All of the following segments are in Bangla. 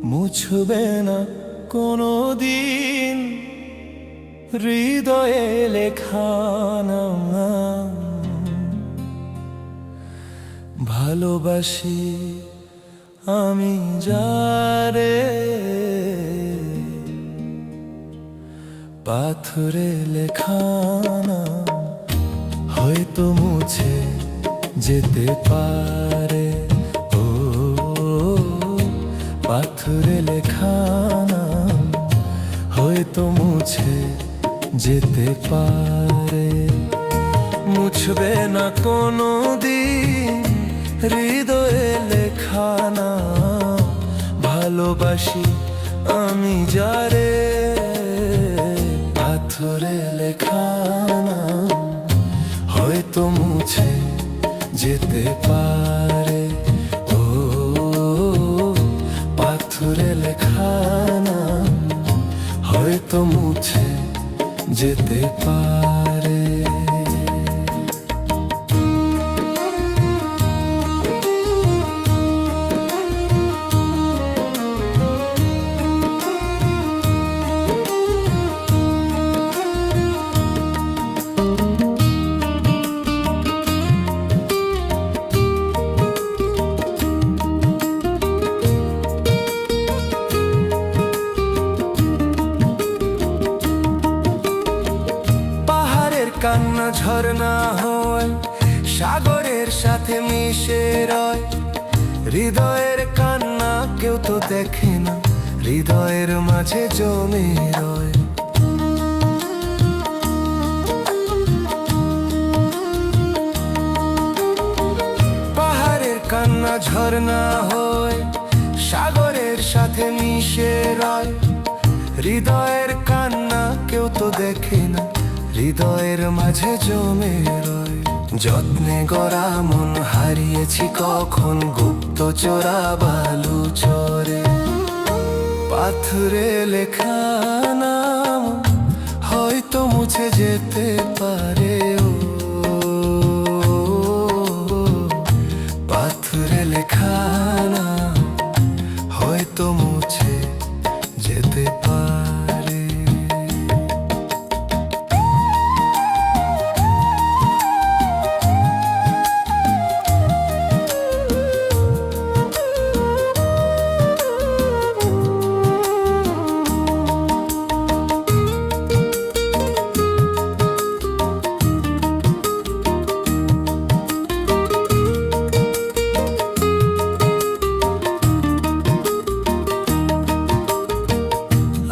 মুছবে না কোনো দিন হৃদয়ে লেখা নাম। ভালোবাসি আমি যারে, পাথরে লেখা নাম হয়তো মুছে যেতে পারে। ও পাথরে লেখা নাম হয়তো মুছে যেতে পারে। মুছবে না কোনো দিন হৃদয়ে লেখা নাম। ভালোবাসি আমি যারে, পাথরে লেখা নাম হয়তো মুছে যেতে পারে। ও পাথরে লেখা নাম হয়তো মুছে যেতে পারে। কান্না ঝরনা হয়, সাগরের সাথে মিশে রয়। হৃদয়ের কান্না কেউ তো দেখে না, হৃদয়ের মাঝে জমে রয়। পাহাড়ের কান্না ঝরনা হয়, সাগরের সাথে মিশে রয়। হৃদয়ের কান্না কেউ তো দেখে না, হৃদয়ের মাঝে জমে রয়। যত্নে গড়া মন হারিয়েছি কখন গুপ্ত চোরা বালু চরে। পাথরে লেখা নাম হয়তো মুছে যেতে পারে। ও পাথরে লেখা নাম হয়তো মুছে যেতে পারে।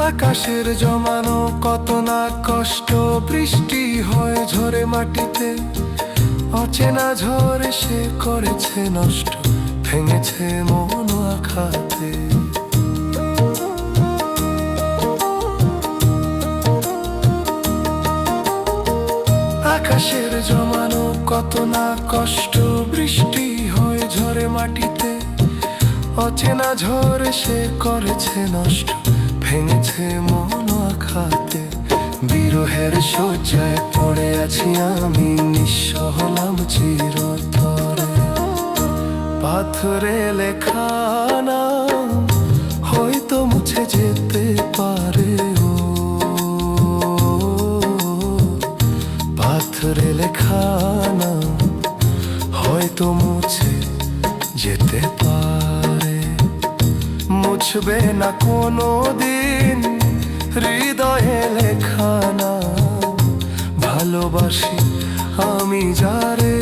আকাশের জমানো কত না কষ্ট, বৃষ্টি হয় ঝরে মাটিতে। অচেনা ঝড় সে করেছে নষ্ট, ভেঙেছে মন আঘাতে। আকাশের জমানো কত না কষ্ট, বৃষ্টি হয় ঝরে মাটিতে। অচেনা ঝড় সে করেছে নষ্ট, ভেঙেছে মন আঘাতে। বিরহের শয্যায় পড়ে আছি আমি, নিঃস্ব হলাম চিরতরে। পাথরে লেখা নাম হয়তো মুছে যেতে পারে। ও পাথরে লেখা নাম হয়তো মুছে যেতে পারে। মুছবে না কোনো দিন হৃদয়ে লেখা নাম। ভালোবাসি আমি যারে,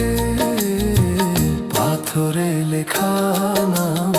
পাথরে লেখা নাম